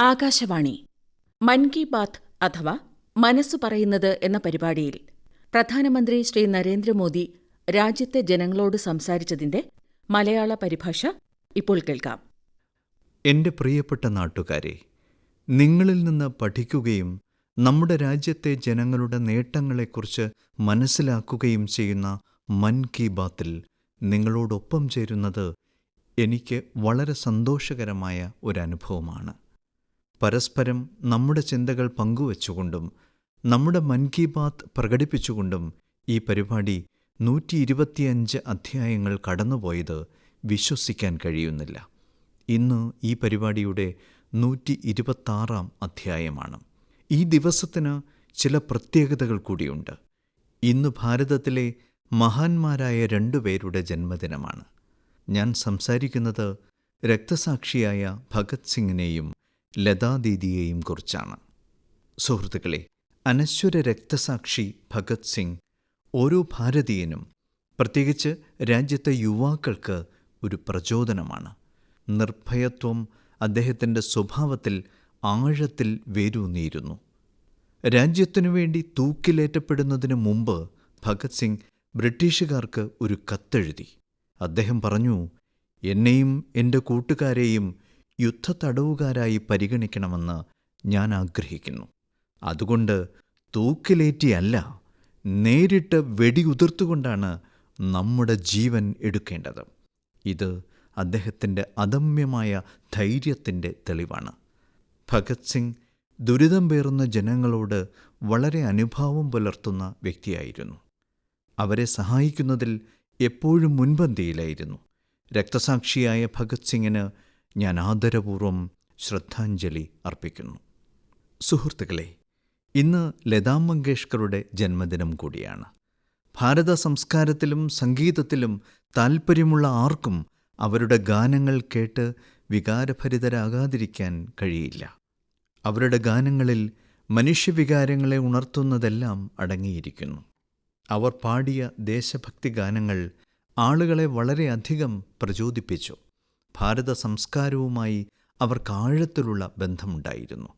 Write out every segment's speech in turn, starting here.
ആകാശവാണി മൻ കി ബാത്ത് അഥവാ മനസ്സു പറയുന്നത് എന്ന പരിപാടിയിൽ പ്രധാനമന്ത്രി ശ്രീ നരേന്ദ്രമോദി രാജ്യത്തെ ജനങ്ങളോട് സംസാരിച്ചതിന്റെ മലയാള പരിഭാഷ ഇപ്പോൾ കേൾക്കാം. എൻ്റെ പ്രിയപ്പെട്ട നാട്ടുകാരെ, നിങ്ങളിൽ നിന്ന് പഠിക്കുകയും നമ്മുടെ രാജ്യത്തെ ജനങ്ങളുടെ നേട്ടങ്ങളെക്കുറിച്ച് മനസ്സിലാക്കുകയും ചെയ്യുന്ന മൻ കി ബാത്തിൽ നിങ്ങളോടൊപ്പം ചേരുന്നത് എനിക്ക് വളരെ സന്തോഷകരമായ ഒരനുഭവമാണ്. പരസ്പരം നമ്മുടെ ചിന്തകൾ പങ്കുവച്ചുകൊണ്ടും നമ്മുടെ മൻ കി ബാത്ത് പ്രകടിപ്പിച്ചുകൊണ്ടും ഈ പരിപാടി 125 അധ്യായങ്ങൾ കടന്നുപോയത് വിശ്വസിക്കാൻ കഴിയുന്നില്ല. ഇന്ന് ഈ പരിപാടിയുടെ 126 അധ്യായമാണ്. ഈ ദിവസത്തിന് ചില പ്രത്യേകതകൾ കൂടിയുണ്ട്. ഇന്ന് ഭാരതത്തിലെ മഹാന്മാരായ 2 പേരുടെ ജന്മദിനമാണ്. ഞാൻ സംസാരിക്കുന്നത് രക്തസാക്ഷിയായ ഭഗത് സിംഗിനെയും ലതാ ദീദിയെയും കുറിച്ചാണ്. സുഹൃത്തുക്കളെ, അനശ്വര രക്തസാക്ഷി ഭഗത് സിംഗ് ഓരോ ഭാരതീയനും, പ്രത്യേകിച്ച് രാജ്യത്തെ യുവാക്കൾക്ക് ഒരു പ്രചോദനമാണ്. നിർഭയത്വം അദ്ദേഹത്തിൻ്റെ സ്വഭാവത്തിൽ ആഴത്തിൽ വേരൂന്നിയിരുന്നു. രാജ്യത്തിനു വേണ്ടി തൂക്കിലേറ്റപ്പെടുന്നതിന് മുമ്പ് ഭഗത് സിംഗ് ബ്രിട്ടീഷുകാർക്ക് ഒരു കത്തെഴുതി. അദ്ദേഹം പറഞ്ഞു, എന്നെയും എൻ്റെ കൂട്ടുകാരെയും യുദ്ധത്തടവുകാരായി പരിഗണിക്കണമെന്ന് ഞാൻ ആഗ്രഹിക്കുന്നു. അതുകൊണ്ട് തൂക്കിലേറ്റിയല്ല, നേരിട്ട് വെടിയുതിർത്തുകൊണ്ടാണ് നമ്മുടെ ജീവൻ എടുക്കേണ്ടത്. ഇത് അദ്ദേഹത്തിൻ്റെ അദമ്യമായ ധൈര്യത്തിൻ്റെ തെളിവാണ്. ഭഗത് സിംഗ് ദുരിതം പേറുന്ന ജനങ്ങളോട് വളരെ അനുഭാവം പുലർത്തുന്ന വ്യക്തിയായിരുന്നു. അവരെ സഹായിക്കുന്നതിൽ എപ്പോഴും മുൻപന്തിയിലായിരുന്നു. രക്തസാക്ഷിയായ ഭഗത് സിംഗിന് ഞാൻ ആദരപൂർവ്വം ശ്രദ്ധാഞ്ജലി അർപ്പിക്കുന്നു. സുഹൃത്തുക്കളെ, ഇന്ന് ലതാ മങ്കേഷ്കറുടെ ജന്മദിനം കൂടിയാണ്. ഭാരത സംസ്കാരത്തിലും സംഗീതത്തിലും താൽപ്പര്യമുള്ള ആർക്കും അവരുടെ ഗാനങ്ങൾ കേട്ട് വികാരഭരിതരാകാതിരിക്കാൻ കഴിയില്ല. അവരുടെ ഗാനങ്ങളിൽ മനുഷ്യവികാരങ്ങളെ ഉണർത്തുന്നതെല്ലാം അടങ്ങിയിരിക്കുന്നു. അവർ പാടിയ ദേശഭക്തി ഗാനങ്ങൾ ആളുകളെ വളരെയധികം പ്രചോദിപ്പിച്ചു. ഭാരത സംസ്കാരവുമായി അവർക്ക് ആഴത്തിലുള്ള ബന്ധമുണ്ടായിരുന്നു.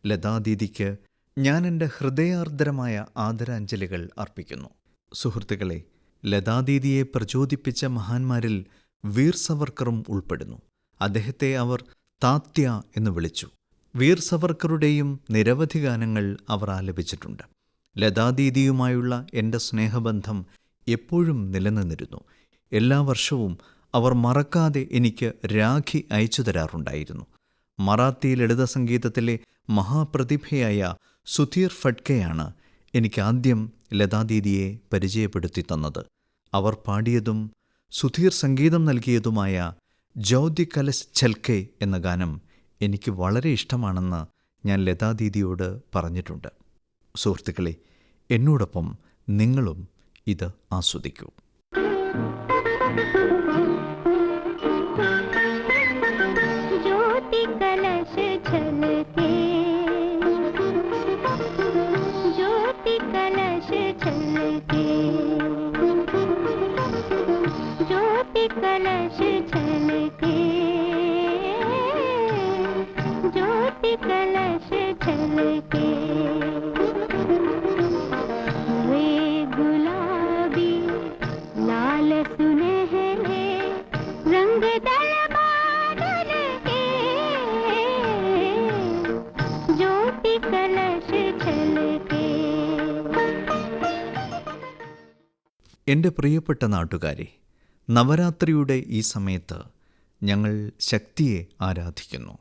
ലതാ ദീദിക്ക് ഞാൻ എൻ്റെ ഹൃദയാർദ്രമായ ആദരാഞ്ജലികൾ അർപ്പിക്കുന്നു. സുഹൃത്തുക്കളെ, ലതാ ദീദിയെ പ്രചോദിപ്പിച്ച മഹാന്മാരിൽ വീർ സവർക്കറും ഉൾപ്പെടുന്നു. അദ്ദേഹത്തെ അവർ താത്യ എന്ന് വിളിച്ചു. വീർ സവർക്കറുടെയും നിരവധി ഗാനങ്ങൾ അവർ ആലപിച്ചിട്ടുണ്ട്. ലതാ ദീദിയുമായുള്ള എൻ്റെ സ്നേഹബന്ധം എപ്പോഴും നിലനിന്നിരുന്നു. എല്ലാ വർഷവും അവർ മറക്കാതെ എനിക്ക് രാഖി അയച്ചു തരാറുണ്ടായിരുന്നു. മറാത്തി ലളിത സംഗീതത്തിലെ മഹാപ്രതിഭയായ സുധീർ ഫഡ്കെയാണ് എനിക്ക് ആദ്യം ലതാ ദീദിയെ പരിചയപ്പെടുത്തി തന്നത്. അവർ പാടിയതും സുധീർ സംഗീതം നൽകിയതുമായ ജ്യോതി കലശ് ഛൽക്കെ എന്ന ഗാനം എനിക്ക് വളരെ ഇഷ്ടമാണെന്ന് ഞാൻ ലതാ ദീദിയോട് പറഞ്ഞിട്ടുണ്ട്. സുഹൃത്തുക്കളെ, എന്നോടൊപ്പം നിങ്ങളും ഇത് ആസ്വദിക്കൂ. ज्योति कलश छलके, ज्योति कलश छलके, ज्योति कलश छलके, ज्योति कलश छलके, वे गुलाबी लाल सुनहरे रंग दल बादल के, ज्योति कलश छलके. എൻ്റെ പ്രിയപ്പെട്ട നാട്ടുകാരെ, നവരാത്രിയുടെ ഈ സമയത്ത് ഞങ്ങൾ ശക്തിയെ ആരാധിക്കുന്നു.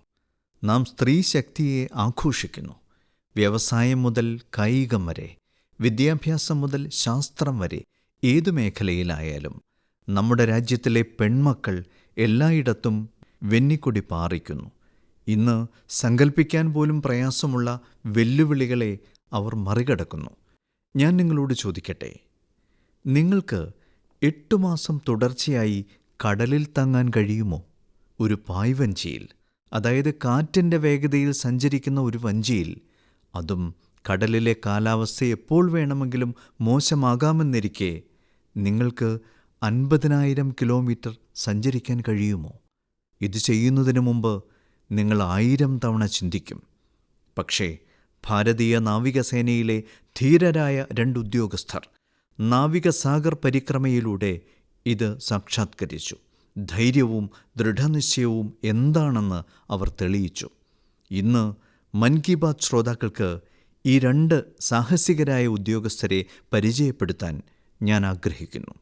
നാം സ്ത്രീ ശക്തിയെ ആഘോഷിക്കുന്നു. വ്യവസായം മുതൽ കായികം വരെ, വിദ്യാഭ്യാസം മുതൽ ശാസ്ത്രം വരെ, ഏതു മേഖലയിലായാലും നമ്മുടെ രാജ്യത്തിലെ പെൺമക്കൾ എല്ലായിടത്തും വെന്നിക്കൊടി പാറിക്കുന്നു. ഇന്ന് സങ്കൽപ്പിക്കാൻ പോലും പ്രയാസമുള്ള വെല്ലുവിളികളെ അവർ മറികടക്കുന്നു. ഞാൻ നിങ്ങളോട് ചോദിക്കട്ടെ, നിങ്ങൾക്ക് 8 മാസം തുടർച്ചയായി കടലിൽ തങ്ങാൻ കഴിയുമോ? ഒരു പായ്വഞ്ചിയിൽ, അതായത് കാറ്റിൻ്റെ വേഗതയിൽ സഞ്ചരിക്കുന്ന ഒരു വഞ്ചിയിൽ, അതും കടലിലെ കാലാവസ്ഥ എപ്പോൾ വേണമെങ്കിലും മോശമാകാമെന്നിരിക്കെ നിങ്ങൾക്ക് 50,000 കിലോമീറ്റർ സഞ്ചരിക്കാൻ കഴിയുമോ? ഇത് ചെയ്യുന്നതിന് മുമ്പ് നിങ്ങൾ 1000 തവണ ചിന്തിക്കും. പക്ഷേ ഭാരതീയ നാവികസേനയിലെ ധീരരായ 2 ഉദ്യോഗസ്ഥർ നാവികസാഗർ പരിക്രമയിലൂടെ ഇത് സാക്ഷാത്കരിച്ചു. ധൈര്യവും ദൃഢനിശ്ചയവും എന്താണെന്ന് അവർ തെളിയിച്ചു. ഇന്ന് മൻ കി ബാത്ത് ശ്രോതാക്കൾക്ക് ഈ 2 സാഹസികരായ ഉദ്യോഗസ്ഥരെ പരിചയപ്പെടുത്താൻ ഞാൻ ആഗ്രഹിക്കുന്നു.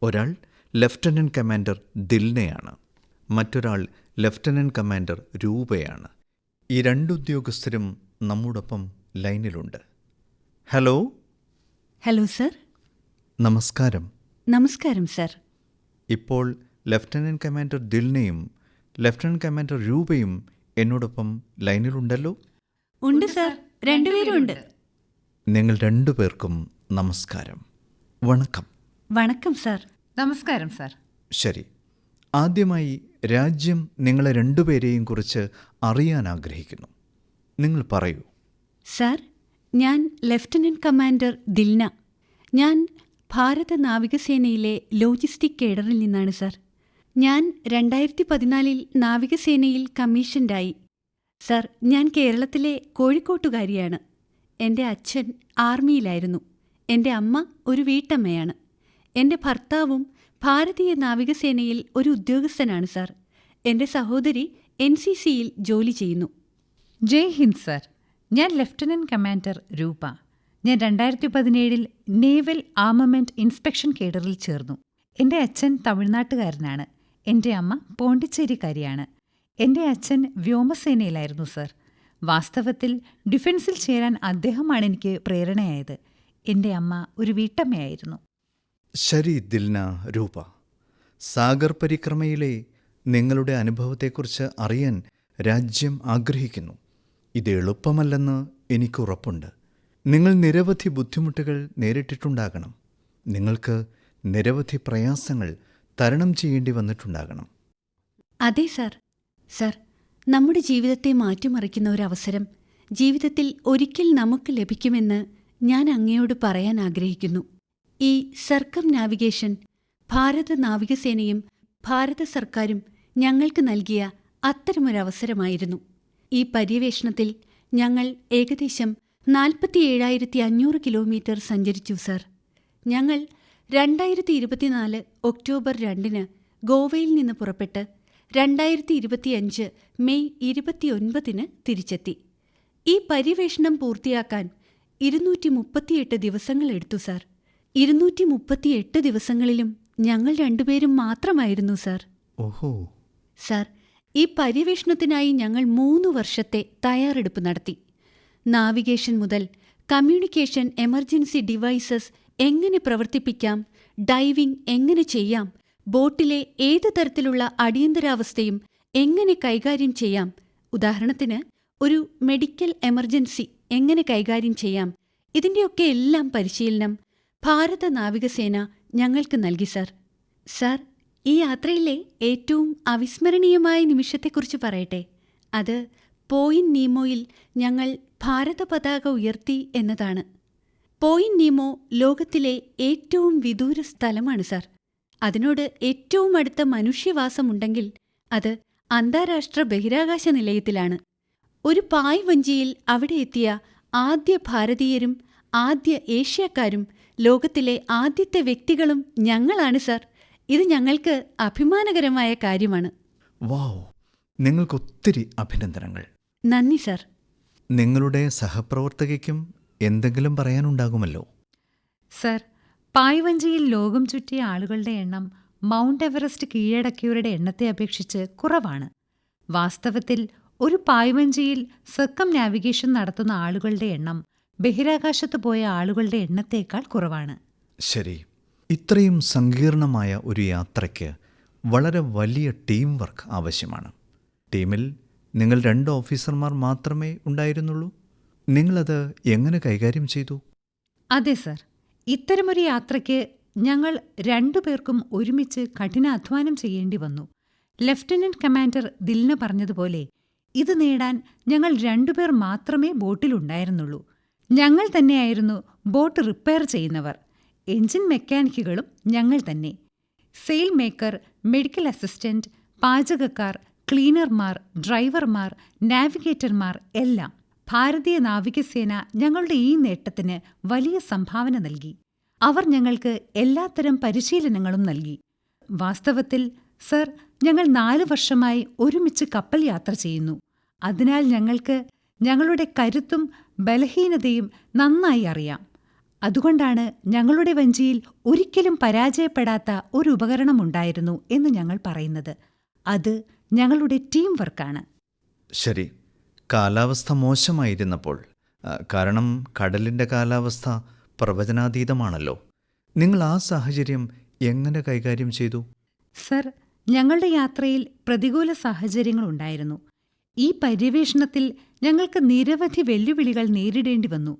ഒരാൾ ലഫ്റ്റനന്റ് കമാൻഡർ ദിൽനയാണ്. മറ്റൊരാൾ ലഫ്റ്റനന്റ് കമാൻഡർ രൂപയാണ്. ഈ 2 ഉദ്യോഗസ്ഥരും നമ്മോടൊപ്പം ലൈനിലുണ്ട്. ഹലോ. Hello sir. നമസ്കാരം. നമസ്കാരം സർ. ഇപ്പോൾ ലഫ്റ്റനന്റ് കമാൻഡർ ദിൽനയും ലഫ്റ്റനന്റ് കമാൻഡർ രൂപയും എന്നോടൊപ്പം ലൈനിലുണ്ടല്ലോ. ഉണ്ട് സർ, രണ്ടുപേരും ഉണ്ട്. നിങ്ങൾ 2 പേർക്കും നമസ്കാരം. വണക്കം. വണക്കം സർ. നമസ്കാരം സർ. ശരി, ആദ്യമായി രാജ്യം നിങ്ങളെ 2 പേരെയും കുറിച്ച് അറിയാൻ ആഗ്രഹിക്കുന്നു. നിങ്ങൾ പറയൂ. സർ, ഞാൻ ലഫ്റ്റനന്റ് കമാൻഡർ ദിൽന. ഞാൻ ഭാരത നാവികസേനയിലെ ലോജിസ്റ്റിക് കേഡറിൽ നിന്നാണ് സർ. ഞാൻ 2014 നാവികസേനയിൽ കമ്മീഷൻഡായി. സർ, ഞാൻ കേരളത്തിലെ കോഴിക്കോട്ടുകാരിയാണ്. എൻ്റെ അച്ഛൻ ആർമിയിലായിരുന്നു. എൻ്റെ അമ്മ ഒരു വീട്ടമ്മയാണ്. എൻ്റെ ഭർത്താവും ഭാരതീയ നാവികസേനയിൽ ഒരു ഉദ്യോഗസ്ഥനാണ് സർ. എൻ്റെ സഹോദരി NCCയിൽ ജോലി ചെയ്യുന്നു. ജയ് ഹിന്ദ് സർ. ഞാൻ ലഫ്റ്റനന്റ് കമാൻഡർ രൂപ. ഞാൻ 2017 നേവൽ ആർമമെന്റ് ഇൻസ്പെക്ഷൻ കേഡറിൽ ചേർന്നു. എൻ്റെ അച്ഛൻ തമിഴ്നാട്ടുകാരനാണ്. എൻ്റെ അമ്മ പോണ്ടിച്ചേരിക്കാരിയാണ്. എൻ്റെ അച്ഛൻ വ്യോമസേനയിലായിരുന്നു സർ. വാസ്തവത്തിൽ ഡിഫൻസിൽ ചേരാൻ അദ്ദേഹമാണ് എനിക്ക് പ്രേരണയായത്. എൻ്റെ അമ്മ ഒരു വീട്ടമ്മയായിരുന്നു. ശരി ദിൽന, രൂപ, സാഗർ പരിക്രമയിലെ നിങ്ങളുടെ അനുഭവത്തെക്കുറിച്ച് അറിയാൻ രാജ്യം ആഗ്രഹിക്കുന്നു. ഇത് എളുപ്പമല്ലെന്ന് എനിക്കുറപ്പുണ്ട്. നിങ്ങൾ നിരവധി ബുദ്ധിമുട്ടുകൾ നേരിട്ടിട്ടുണ്ടാകണം. നിങ്ങൾക്ക് നിരവധി പ്രയാസങ്ങൾ തരണം ചെയ്യേണ്ടി വന്നിട്ടുണ്ടാകണം. അതെ സർ. സർ, നമ്മുടെ ജീവിതത്തെ മാറ്റിമറിക്കുന്ന ഒരവസരം ജീവിതത്തിൽ ഒരിക്കൽ നമുക്ക് ലഭിക്കുമെന്ന് ഞാൻ അങ്ങയോട് പറയാൻ ആഗ്രഹിക്കുന്നു. ഈ സർക്കം നാവിഗേഷൻ ഭാരത നാവികസേനയും ഭാരത സർക്കാരും ഞങ്ങൾക്ക് നൽകിയ അത്തരമൊരവസരമായിരുന്നു. ഈ പര്യവേഷണത്തിൽ ഞങ്ങൾ ഏകദേശം 47,500 കിലോമീറ്റർ സഞ്ചരിച്ചു സർ. ഞങ്ങൾ 2024 ഒക്ടോബർ 2 ഗോവയിൽ നിന്ന് പുറപ്പെട്ട് 2025 മെയ് 29 തിരിച്ചെത്തി. ഈ പര്യവേഷണം പൂർത്തിയാക്കാൻ 238 ദിവസങ്ങളെടുത്തു സർ. 238 ദിവസങ്ങളിലും ഞങ്ങൾ 2 പേരും മാത്രമായിരുന്നു സർ. ഓഹോ. സർ, ഈ പര്യവേഷണത്തിനായി ഞങ്ങൾ 3 വർഷത്തെ തയ്യാറെടുപ്പ് നടത്തി. നാവിഗേഷൻ മുതൽ കമ്മ്യൂണിക്കേഷൻ എമർജൻസി ഡിവൈസസ് എങ്ങനെ പ്രവർത്തിപ്പിക്കാം, ഡൈവിംഗ് എങ്ങനെ ചെയ്യാം, ബോട്ടിലെ ഏത് തരത്തിലുള്ള അടിയന്തരാവസ്ഥയും എങ്ങനെ കൈകാര്യം ചെയ്യാം, ഉദാഹരണത്തിന് ഒരു മെഡിക്കൽ എമർജൻസി എങ്ങനെ കൈകാര്യം ചെയ്യാം, ഇതിൻ്റെയൊക്കെ എല്ലാം പരിശീലനം ഭാരത നാവികസേന ഞങ്ങൾക്ക് നൽകി സർ. സർ, ഈ യാത്രയിലെ ഏറ്റവും അവിസ്മരണീയമായ നിമിഷത്തെക്കുറിച്ച് പറയട്ടെ. അത് പോയിന്റ് നീമോയിൽ ഞങ്ങൾ ഭാരത പതാക ഉയർത്തി എന്നതാണ്. പോയിന്റ് നീമോ ലോകത്തിലെ ഏറ്റവും വിദൂര സ്ഥലമാണ് സർ. അതിനോട് ഏറ്റവും അടുത്ത മനുഷ്യവാസമുണ്ടെങ്കിൽ അത് അന്താരാഷ്ട്ര ബഹിരാകാശ നിലയത്തിലാണ്. ഒരു പായ് വഞ്ചിയിൽ അവിടെ എത്തിയ ആദ്യ ഭാരതീയരും ആദ്യ ഏഷ്യക്കാരും ലോകത്തിലെ ആദ്യത്തെ വ്യക്തികളും ഞങ്ങളാണ് സർ. ഇത് ഞങ്ങൾക്ക് അഭിമാനകരമായ കാര്യമാണ്. വാവ്, നിങ്ങൾക്കൊത്തിരി അഭിനന്ദനങ്ങൾ. നന്ദി സർ. നിങ്ങളുടെ സഹപ്രവർത്തകയ്ക്കും എന്തെങ്കിലും പറയാനുണ്ടാകുമല്ലോ. സർ, പായ്വഞ്ചിയിൽ ലോകം ചുറ്റിയ ആളുകളുടെ എണ്ണം മൗണ്ട് എവറസ്റ്റ് കീഴടക്കിയവരുടെ എണ്ണത്തെ അപേക്ഷിച്ച് കുറവാണ്. വാസ്തവത്തിൽ ഒരു പായ്വഞ്ചിയിൽ സർക്കം നാവിഗേഷൻ നടത്തുന്ന ആളുകളുടെ എണ്ണം ബഹിരാകാശത്ത് പോയ ആളുകളുടെ എണ്ണത്തേക്കാൾ കുറവാണ്. ശരി, ഇത്രയും സങ്കീർണമായ ഒരു യാത്രയ്ക്ക് വളരെ വലിയ ടീം വർക്ക് ആവശ്യമാണ്. ടീമിൽ നിങ്ങൾ 2 ഓഫീസർമാർ മാത്രമേ ഉണ്ടായിരുന്നുള്ളൂ. നിങ്ങളത് എങ്ങനെ കൈകാര്യം ചെയ്തു? അതെ സർ, ഇത്തരമൊരു യാത്രയ്ക്ക് ഞങ്ങൾ 2 പേർക്കും ഒരുമിച്ച് കഠിനാധ്വാനം ചെയ്യേണ്ടി വന്നു. ലഫ്റ്റനന്റ് കമാൻഡർ ദിൽന പറഞ്ഞതുപോലെ ഇത് നേടാൻ ഞങ്ങൾ 2 പേർ മാത്രമേ ബോട്ടിലുണ്ടായിരുന്നുള്ളൂ. ഞങ്ങൾ തന്നെയായിരുന്നു ബോട്ട് റിപ്പയർ ചെയ്യുന്നവർ. എഞ്ചിൻ മെക്കാനിക്കുകളും ഞങ്ങൾ തന്നെ. സെയിൽ മേക്കർ, മെഡിക്കൽ അസിസ്റ്റന്റ്, പാചകക്കാർ, ക്ലീനർമാർ, ഡ്രൈവർമാർ, നാവിഗേറ്റർമാർ എല്ലാം. ഭാരതീയ നാവികസേന ഞങ്ങളുടെ ഈ നേട്ടത്തിന് വലിയ സംഭാവന നൽകി. അവർ ഞങ്ങൾക്ക് എല്ലാത്തരം പരിശീലനങ്ങളും നൽകി. വാസ്തവത്തിൽ സർ, ഞങ്ങൾ 4 വർഷമായി ഒരുമിച്ച് കപ്പൽ യാത്ര ചെയ്യുന്നു. അതിനാൽ ഞങ്ങൾക്ക് ഞങ്ങളുടെ കരുത്തും ബലഹീനതയും നന്നായി അറിയാം. അതുകൊണ്ടാണ് ഞങ്ങളുടെ വഞ്ചിയിൽ ഒരിക്കലും പരാജയപ്പെടാത്ത ഒരു ഉപകരണമുണ്ടായിരുന്നു എന്ന് ഞങ്ങൾ പറയുന്നത്. അത് ഞങ്ങളുടെ ടീം വർക്കാണ്. ശരി, കാലാവസ്ഥ മോശമായിരുന്നപ്പോൾ, കാരണം കടലിൻ്റെ കാലാവസ്ഥ പ്രവചനാതീതമാണല്ലോ, നിങ്ങൾ ആ സാഹചര്യം എങ്ങനെ കൈകാര്യം ചെയ്തു? സർ, ഞങ്ങളുടെ യാത്രയിൽ പ്രതികൂല സാഹചര്യങ്ങളുണ്ടായിരുന്നു. ഈ പര്യവേഷണത്തിൽ ഞങ്ങൾക്ക് നിരവധി വെല്ലുവിളികൾ നേരിടേണ്ടി വന്നു.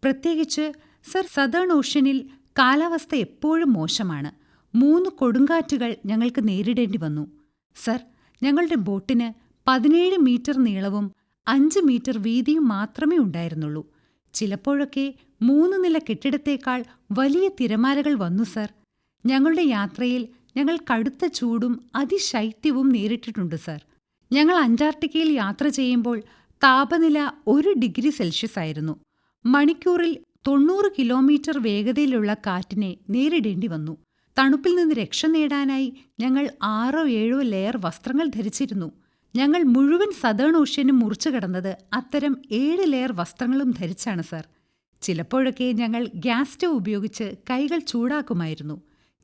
പ്രത്യേകിച്ച് സർ, സതേൺ ഓഷ്യനിൽ കാലാവസ്ഥ എപ്പോഴും മോശമാണ്. 3 കൊടുങ്കാറ്റുകൾ ഞങ്ങൾക്ക് നേരിടേണ്ടി വന്നു. സർ, ഞങ്ങളുടെ ബോട്ടിന് 17 മീറ്റർ നീളവും 5 മീറ്റർ വീതിയും മാത്രമേ ഉണ്ടായിരുന്നുള്ളൂ. ചിലപ്പോഴൊക്കെ 3 നില കെട്ടിടത്തേക്കാൾ വലിയ തിരമാലകൾ വന്നു സർ. ഞങ്ങളുടെ യാത്രയിൽ ഞങ്ങൾ കടുത്ത ചൂടും അതിശൈത്യവും നേരിട്ടിട്ടുണ്ട് സർ. ഞങ്ങൾ അന്റാർട്ടിക്കയിൽ യാത്ര ചെയ്യുമ്പോൾ താപനില 1 ഡിഗ്രി സെൽഷ്യസ് ആയിരുന്നു. മണിക്കൂറിൽ 90 കിലോമീറ്റർ വേഗതയിലുള്ള കാറ്റിനെ നേരിടേണ്ടി വന്നു. തണുപ്പിൽ നിന്ന് രക്ഷ നേടാനായി ഞങ്ങൾ 6-7 ലെയർ വസ്ത്രങ്ങൾ ധരിച്ചിരുന്നു. ഞങ്ങൾ മുഴുവൻ സതേൺ ഓഷ്യനും മുറിച്ചു കടന്നത് അത്തരം 7 ലെയർ വസ്ത്രങ്ങളും ധരിച്ചാണ് സർ. ചിലപ്പോഴൊക്കെ ഞങ്ങൾ ഗ്യാസ് സ്റ്റവ് ഉപയോഗിച്ച് കൈകൾ ചൂടാക്കുമായിരുന്നു.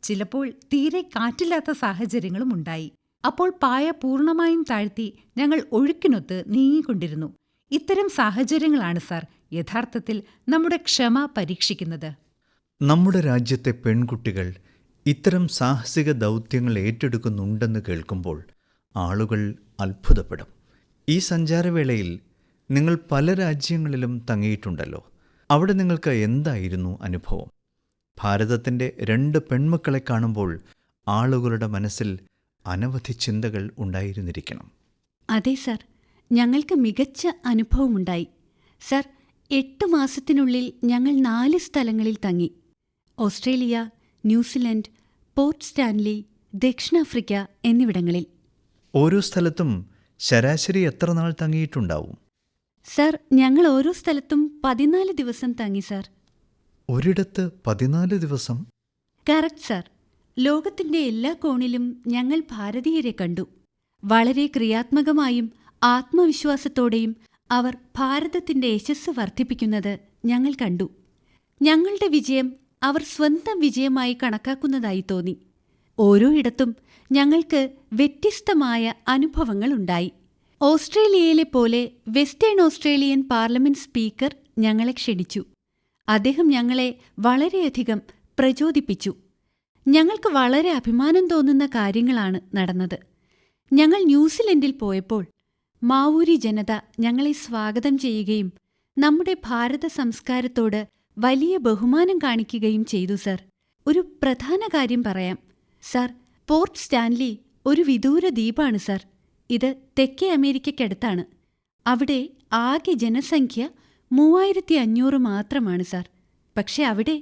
ചിലപ്പോൾ തീരെ കാറ്റില്ലാത്ത സാഹചര്യങ്ങളും ഉണ്ടായി. അപ്പോൾ പായ പൂർണ്ണമായും താഴ്ത്തി ഞങ്ങൾ ഒഴുക്കിനൊത്ത് നീങ്ങിക്കൊണ്ടിരുന്നു. ഇത്തരം സാഹചര്യങ്ങളാണ് സർ യഥാർത്ഥത്തിൽ നമ്മുടെ ക്ഷമ പരീക്ഷിക്കുന്നത്. നമ്മുടെ രാജ്യത്തെ പെൺകുട്ടികൾ ഇത്തരം സാഹസിക ദൗത്യങ്ങൾ ഏറ്റെടുക്കുന്നുണ്ടെന്ന് കേൾക്കുമ്പോൾ ആളുകൾ അത്ഭുതപ്പെടും. ഈ സഞ്ചാരവേളയിൽ നിങ്ങൾ പല രാജ്യങ്ങളിലും തങ്ങിയിട്ടുണ്ടല്ലോ. അവിടെ നിങ്ങൾക്ക് എന്തായിരുന്നു അനുഭവം? ഭാരതത്തിൻ്റെ 2 പെൺമക്കളെ കാണുമ്പോൾ ആളുകളുടെ മനസ്സിൽ അനവധി ചിന്തകൾ ഉണ്ടായിരുന്നിരിക്കണം. അതെ സർ, ഞങ്ങൾക്ക് മികച്ച അനുഭവമുണ്ടായി. സർ, 8 മാസത്തിനുള്ളിൽ ഞങ്ങൾ 4 സ്ഥലങ്ങളിൽ തങ്ങി. ഓസ്ട്രേലിയ, ന്യൂസിലൻഡ്, പോർട്ട് സ്റ്റാൻലി, ദക്ഷിണാഫ്രിക്ക എന്നിവിടങ്ങളിൽ. ഓരോ സ്ഥലത്തും ശരാശരി എത്ര നാൾ തങ്ങിയിട്ടുണ്ടാവും? സർ, ഞങ്ങൾ ഓരോ സ്ഥലത്തും 14 ദിവസം തങ്ങി സർ. ഒരിടത്ത് 14 ദിവസം? Correct sir. ലോകത്തിന്റെ എല്ലാ കോണിലും ഞങ്ങൾ ഭാരതീയരെ കണ്ടു. വളരെ ക്രിയാത്മകമായും ആത്മവിശ്വാസത്തോടെയും അവർ ഭാരതത്തിന്റെ യശസ്സ് വർദ്ധിപ്പിക്കുന്നത് ഞങ്ങൾ കണ്ടു. ഞങ്ങളുടെ വിജയം അവർ സ്വന്തം വിജയമായി കണക്കാക്കുന്നതായി തോന്നി. ഓരോ ഇടത്തും ഞങ്ങൾക്ക് വ്യത്യസ്തമായ അനുഭവങ്ങളുണ്ടായി. ഓസ്ട്രേലിയയിലെ പോലെ വെസ്റ്റേൺ ഓസ്ട്രേലിയൻ പാർലമെന്റ് സ്പീക്കർ ഞങ്ങളെ ക്ഷണിച്ചു. അദ്ദേഹം ഞങ്ങളെ വളരെയധികം പ്രചോദിപ്പിച്ചു. ഞങ്ങൾക്ക് വളരെ അഭിമാനം തോന്നുന്ന കാര്യങ്ങളാണ് നടന്നത്. ഞങ്ങൾ ന്യൂസിലൻഡിൽ പോയപ്പോൾ മാവൂരി ജനത ഞങ്ങളെ സ്വാഗതം ചെയ്യുകയും നമ്മുടെ ഭാരത സംസ്കാരത്തോട് വലിയ ബഹുമാനം കാണിക്കുകയും ചെയ്തു സർ. ഒരു പ്രധാന കാര്യം പറയാം സർ. പോർട്ട് സ്റ്റാൻലി ഒരു വിദൂര ദ്വീപാണ് സർ. ഇത് തെക്കേ അമേരിക്കയ്ക്കടുത്താണ്. അവിടെ ആകെ ജനസംഖ്യ 3500 മാത്രമാണ് സർ. പക്ഷെ അവിടെ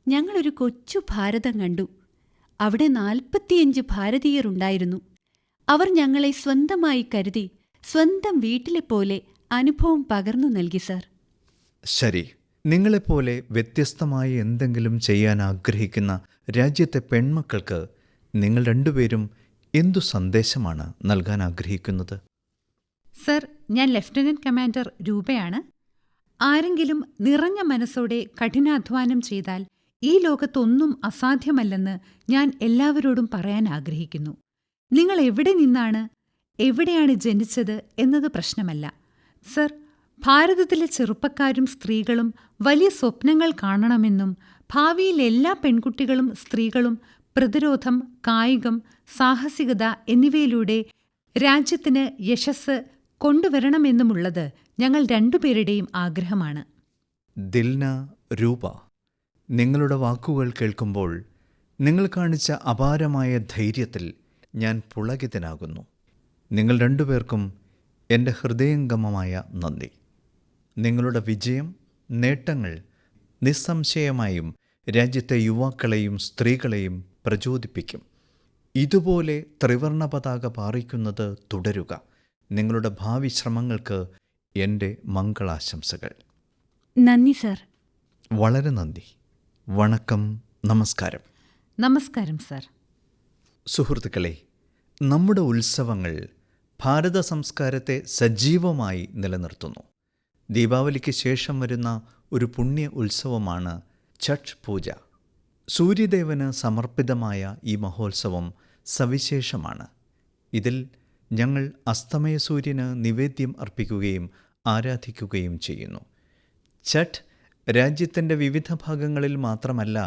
ഞങ്ങളൊരു കൊച്ചു ഭാരതം കണ്ടു. അവിടെ 45 ഭാരതീയർ ഉണ്ടായിരുന്നു. അവർ ഞങ്ങളെ സ്വന്തമായി കരുതി സ്വന്തം വീട്ടിലെപ്പോലെ അനുഭവം പകർന്നു നൽകി സർ. ശരി, നിങ്ങളെപ്പോലെ വ്യത്യസ്തമായി എന്തെങ്കിലും ചെയ്യാൻ ആഗ്രഹിക്കുന്ന രാജ്യത്തെ പെൺമക്കൾക്ക് നിങ്ങൾ 2 പേരും എന്തു സന്ദേശമാണ് നൽകാൻ ആഗ്രഹിക്കുന്നത്? സർ, ഞാൻ ലഫ്റ്റനന്റ് കമാൻഡർ രൂപയാണ്. ആരെങ്കിലും നിറഞ്ഞ മനസ്സോടെ കഠിനാധ്വാനം ചെയ്താൽ ഈ ലോകത്തൊന്നും അസാധ്യമല്ലെന്ന് ഞാൻ എല്ലാവരോടും പറയാൻ ആഗ്രഹിക്കുന്നു. നിങ്ങൾ എവിടെ നിന്നാണ്, എവിടെയാണ് ജനിച്ചത് എന്നത് പ്രശ്നമല്ല സർ. ഭാരതത്തിലെ ചെറുപ്പക്കാരും സ്ത്രീകളും വലിയ സ്വപ്നങ്ങൾ കാണണമെന്നും ഭാവിയിൽ എല്ലാ പെൺകുട്ടികളും സ്ത്രീകളും പ്രതിരോധം, കായികം, സാഹസികത എന്നിവയിലൂടെ രാജ്യത്തിന് യശസ്സ് കൊണ്ടുവരണമെന്നുമുള്ളത് ഞങ്ങൾ 2 പേരുടെയും ആഗ്രഹമാണ്. ദിൽന, രൂപ, നിങ്ങളുടെ വാക്കുകൾ കേൾക്കുമ്പോൾ നിങ്ങൾ കാണിച്ച അപാരമായ ധൈര്യത്തിൽ ഞാൻ പുളകിതനാകുന്നു. നിങ്ങൾ 2 പേർക്കും എൻ്റെ ഹൃദയംഗമമായ നന്ദി. നിങ്ങളുടെ വിജയം, നേട്ടങ്ങൾ നിസ്സംശയമായും രാജ്യത്തെ യുവാക്കളെയും സ്ത്രീകളെയും പ്രചോദിപ്പിക്കും. ഇതുപോലെ ത്രിവർണ പതാക പാറിക്കുന്നത് തുടരുക. നിങ്ങളുടെ ഭാവി ശ്രമങ്ങൾക്ക് എൻ്റെ മംഗളാശംസകൾ. നന്ദി സർ. വളരെ നന്ദി. വണക്കം. നമസ്കാരം. നമസ്കാരം സർ. സുഹൃത്തുക്കളെ, നമ്മുടെ ഉത്സവങ്ങൾ ഭാരത സംസ്കാരത്തെ സജീവമായി നിലനിർത്തുന്നു. ദീപാവലിക്ക് ശേഷം വരുന്ന ഒരു പുണ്യ ഉത്സവമാണ് ഛഠ് പൂജ. സൂര്യദേവന് സമർപ്പിതമായ ഈ മഹോത്സവം സവിശേഷമാണ്. ഇതിൽ ഞങ്ങൾ അസ്തമയ സൂര്യന് നിവേദ്യം അർപ്പിക്കുകയും ആരാധിക്കുകയും ചെയ്യുന്നു. ഛഠ് രാജ്യത്തിൻ്റെ വിവിധ ഭാഗങ്ങളിൽ മാത്രമല്ല,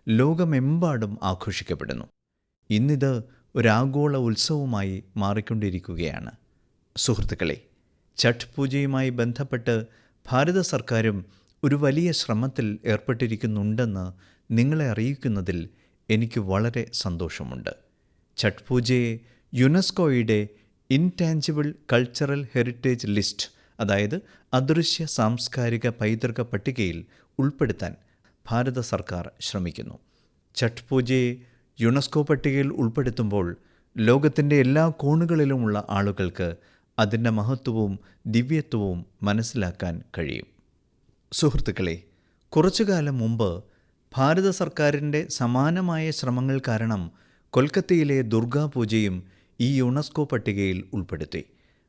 ലോകമെമ്പാടും ആഘോഷിക്കപ്പെടുന്നു. ഇന്നിത് ഒരാഗോള ഉത്സവമായി മാറിക്കൊണ്ടിരിക്കുകയാണ്. സുഹൃത്തുക്കളെ, ഛഠ് പൂജയുമായി ബന്ധപ്പെട്ട് ഭാരത സർക്കാരും ഒരു വലിയ ശ്രമത്തിൽ ഏർപ്പെട്ടിരിക്കുന്നുണ്ടെന്ന് നിങ്ങളെ അറിയിക്കുന്നതിൽ എനിക്ക് വളരെ സന്തോഷമുണ്ട്. ഛഠ് പൂജയെ യുനെസ്കോയുടെ ഇൻടാഞ്ചിബിൾ കൾച്ചറൽ ഹെറിറ്റേജ് ലിസ്റ്റ്, അതായത് അദൃശ്യ സാംസ്കാരിക പൈതൃക പട്ടികയിൽ ഉൾപ്പെടുത്താൻ ഭാരത സർക്കാർ ശ്രമിക്കുന്നു. ഛഠ് പൂജയെ യുനെസ്കോ പട്ടികയിൽ ഉൾപ്പെടുത്തുമ്പോൾ ലോകത്തിൻ്റെ എല്ലാ കോണുകളിലുമുള്ള ആളുകൾക്ക് അതിൻ്റെ മഹത്വവും ദിവ്യത്വവും മനസ്സിലാക്കാൻ കഴിയും. സുഹൃത്തുക്കളെ, കുറച്ചുകാലം മുമ്പ് ഭാരത സർക്കാരിൻ്റെ സമാനമായ ശ്രമങ്ങൾ കാരണം കൊൽക്കത്തയിലെ ദുർഗാപൂജയും ഈ യുനെസ്കോ പട്ടികയിൽ ഉൾപ്പെടുത്തി.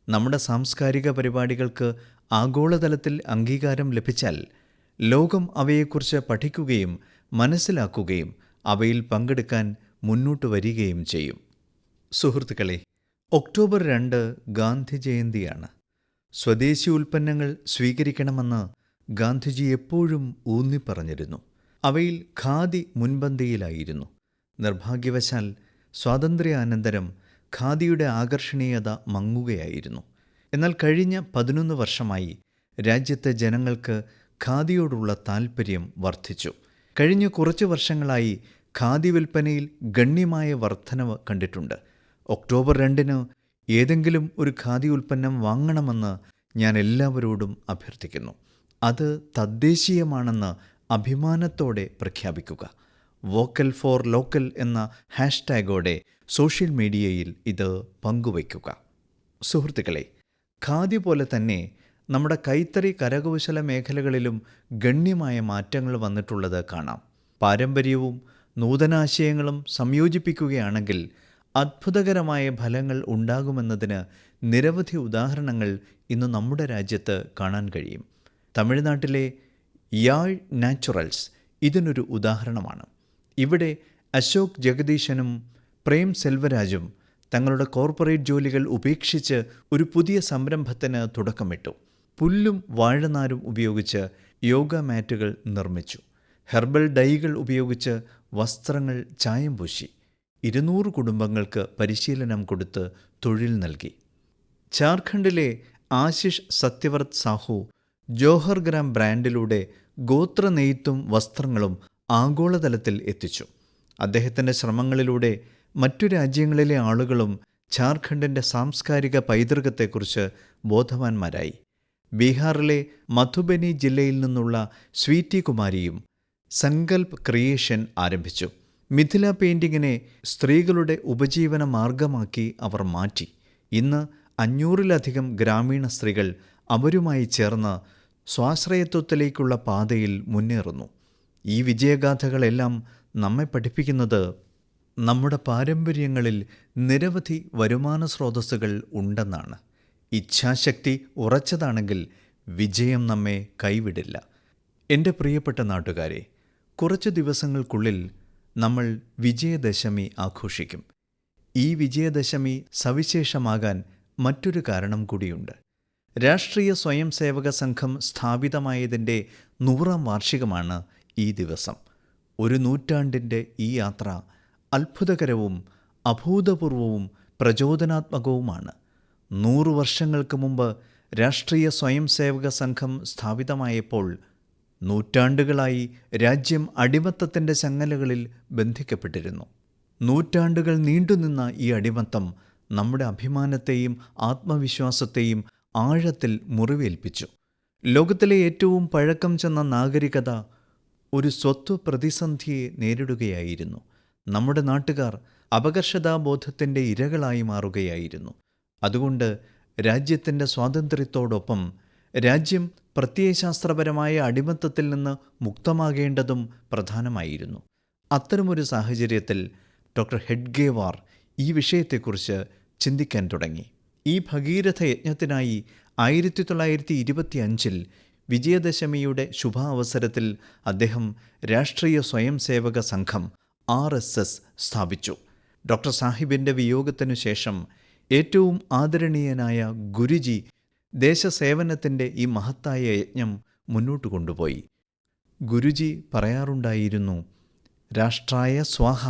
നമ്മുടെ സാംസ്കാരിക പരിപാടികൾക്ക് ആഗോളതലത്തിൽ അംഗീകാരം ലഭിച്ചാൽ ലോകം അവയെക്കുറിച്ച് പഠിക്കുകയും മനസ്സിലാക്കുകയും അവയിൽ പങ്കെടുക്കാൻ മുന്നോട്ട് വരികയും ചെയ്യും. സുഹൃത്തുക്കളെ, ഒക്ടോബർ 2 ഗാന്ധി ജയന്തിയാണ്. സ്വദേശി ഉൽപ്പന്നങ്ങൾ സ്വീകരിക്കണമെന്ന് ഗാന്ധിജി എപ്പോഴും ഊന്നിപ്പറഞ്ഞിരുന്നു. അവയിൽ ഖാദി മുൻപന്തിയിലായിരുന്നു. നിർഭാഗ്യവശാൽ സ്വാതന്ത്ര്യാനന്തരം ഖാദിയുടെ ആകർഷണീയത മങ്ങുകയായിരുന്നു. എന്നാൽ കഴിഞ്ഞ 11 വർഷമായി രാജ്യത്തെ ജനങ്ങൾക്ക് ഖാദിയോടുള്ള താൽപ്പര്യം വർദ്ധിച്ചു. കഴിഞ്ഞ കുറച്ച് വർഷങ്ങളായി ഖാദി വിൽപ്പനയിൽ ഗണ്യമായ വർധനവ് കണ്ടിട്ടുണ്ട്. ഒക്ടോബർ 2 ഏതെങ്കിലും ഒരു ഖാദി ഉൽപ്പന്നം വാങ്ങണമെന്ന് ഞാൻ എല്ലാവരോടും അഭ്യർത്ഥിക്കുന്നു. അത് തദ്ദേശീയമാണെന്ന് അഭിമാനത്തോടെ പ്രഖ്യാപിക്കുക. വോക്കൽ ഫോർ ലോക്കൽ എന്ന ഹാഷ്ടാഗോടെ സോഷ്യൽ മീഡിയയിൽ ഇത് പങ്കുവയ്ക്കുക. സുഹൃത്തുക്കളെ, ഖാദി പോലെ തന്നെ നമ്മുടെ കൈത്തറി കരകൗശല മേഖലകളിലും ഗണ്യമായ മാറ്റങ്ങൾ വന്നിട്ടുള്ളത് കാണാം. പാരമ്പര്യവും നൂതനാശയങ്ങളും സംയോജിപ്പിക്കുകയാണെങ്കിൽ അത്ഭുതകരമായ ഫലങ്ങൾ ഉണ്ടാകുമെന്നതിന് നിരവധി ഉദാഹരണങ്ങൾ ഇന്ന് നമ്മുടെ രാജ്യത്ത് കാണാൻ കഴിയും. തമിഴ്നാട്ടിലെ യാഴ് നാച്ചുറൽസ് ഇതിനൊരു ഉദാഹരണമാണ്. ഇവിടെ അശോക് ജഗദീശനും പ്രേം സെൽവരാജും തങ്ങളുടെ കോർപ്പറേറ്റ് ജോലികൾ ഉപേക്ഷിച്ച് ഒരു പുതിയ സംരംഭത്തിന് തുടക്കമിട്ടു. പുല്ലും വാഴനാരും ഉപയോഗിച്ച് യോഗ മാറ്റുകൾ നിർമ്മിച്ചു. ഹെർബൽ ഡൈകൾ ഉപയോഗിച്ച് വസ്ത്രങ്ങൾ ചായം പൂശി 200 കുടുംബങ്ങൾക്ക് പരിശീലനം കൊടുത്ത് തൊഴിൽ നൽകി. ജാർഖണ്ഡിലെ ആശിഷ് സത്യവർത്ത് സാഹു ജോഹർഗ്രാം ബ്രാൻഡിലൂടെ ഗോത്ര നെയ്ത്തും വസ്ത്രങ്ങളും ആഗോളതലത്തിൽ എത്തിച്ചു. അദ്ദേഹത്തിൻ്റെ ശ്രമങ്ങളിലൂടെ മറ്റു രാജ്യങ്ങളിലെ ആളുകളും ജാർഖണ്ഡിൻ്റെ സാംസ്കാരിക പൈതൃകത്തെക്കുറിച്ച് ബോധവാന്മാരായി. ബീഹാറിലെ മധുബനി ജില്ലയിൽ നിന്നുള്ള സ്വീറ്റി കുമാരിയും സങ്കൽപ് ക്രിയേഷൻ ആരംഭിച്ചു. മിഥില പെയിൻറ്റിങ്ങിനെ സ്ത്രീകളുടെ ഉപജീവന മാർഗമാക്കി അവർ മാറ്റി. ഇന്ന് 500-ലധികം ഗ്രാമീണ സ്ത്രീകൾ അവരുമായി ചേർന്ന് സ്വാശ്രയത്വത്തിലേക്കുള്ള പാതയിൽ മുന്നേറുന്നു. ഈ വിജയഗാഥകളെല്ലാം നമ്മെ പഠിപ്പിക്കുന്നത് നമ്മുടെ പാരമ്പര്യങ്ങളിൽ നിരവധി വരുമാന സ്രോതസ്സുകൾ ഉണ്ടെന്നാണ്. ഇച്ഛാശക്തി ഉറച്ചതാണെങ്കിൽ വിജയം നമ്മെ കൈവിടില്ല. എൻ്റെ പ്രിയപ്പെട്ട നാട്ടുകാരെ, കുറച്ച് ദിവസങ്ങൾക്കുള്ളിൽ നമ്മൾ വിജയദശമി ആഘോഷിക്കും. ഈ വിജയദശമി സവിശേഷമാകാൻ മറ്റൊരു കാരണം കൂടിയുണ്ട്. രാഷ്ട്രീയ സ്വയം സേവക സംഘം സ്ഥാപിതമായതിൻ്റെ 100ാം വാർഷികമാണ് ഈ ദിവസം. ഒരു നൂറ്റാണ്ടിൻ്റെ ഈ യാത്ര അത്ഭുതകരവും അഭൂതപൂർവവും പ്രചോദനാത്മകവുമാണ്. 100 വർഷങ്ങൾക്ക് മുമ്പ് രാഷ്ട്രീയ സ്വയം സേവക സംഘം സ്ഥാപിതമായപ്പോൾ നൂറ്റാണ്ടുകളായി രാജ്യം അടിമത്തത്തിൻ്റെ ചങ്ങലകളിൽ ബന്ധിക്കപ്പെട്ടിരുന്നു. നൂറ്റാണ്ടുകൾ നീണ്ടുനിന്ന ഈ അടിമത്തം നമ്മുടെ അഭിമാനത്തെയും ആത്മവിശ്വാസത്തെയും ആഴത്തിൽ മുറിവേൽപ്പിച്ചു. ലോകത്തിലെ ഏറ്റവും പഴക്കം ചെന്ന നാഗരികത ഒരു സ്വത്വ പ്രതിസന്ധിയെ നേരിടുകയായിരുന്നു. നമ്മുടെ നാട്ടുകാർ അപകർഷതാബോധത്തിൻ്റെ ഇരകളായി മാറുകയായിരുന്നു. അതുകൊണ്ട് രാജ്യത്തിൻ്റെ സ്വാതന്ത്ര്യത്തോടൊപ്പം രാജ്യം പ്രത്യയശാസ്ത്രപരമായ അടിമത്തത്തിൽ നിന്ന് മുക്തമാകേണ്ടതും പ്രധാനമായിരുന്നു. അത്തരമൊരു സാഹചര്യത്തിൽ ഡോക്ടർ ഹെഡ്ഗേവാർ ഈ വിഷയത്തെക്കുറിച്ച് ചിന്തിക്കാൻ തുടങ്ങി. ഈ ഭഗീരഥ യജ്ഞത്തിനായി 1925 വിജയദശമിയുടെ ശുഭാവസരത്തിൽ അദ്ദേഹം രാഷ്ട്രീയ സ്വയംസേവക സംഘം RSS സ്ഥാപിച്ചു. ഡോക്ടർ സാഹിബിൻ്റെ വിയോഗത്തിനു ശേഷം ഏറ്റവും ആദരണീയനായ ഗുരുജി ദേശസേവനത്തിൻ്റെ ഈ മഹത്തായ യജ്ഞം മുന്നോട്ട് കൊണ്ടുപോയി. ഗുരുജി പറയാറുണ്ടായിരുന്നു, രാഷ്ട്രായ സ്വാഹ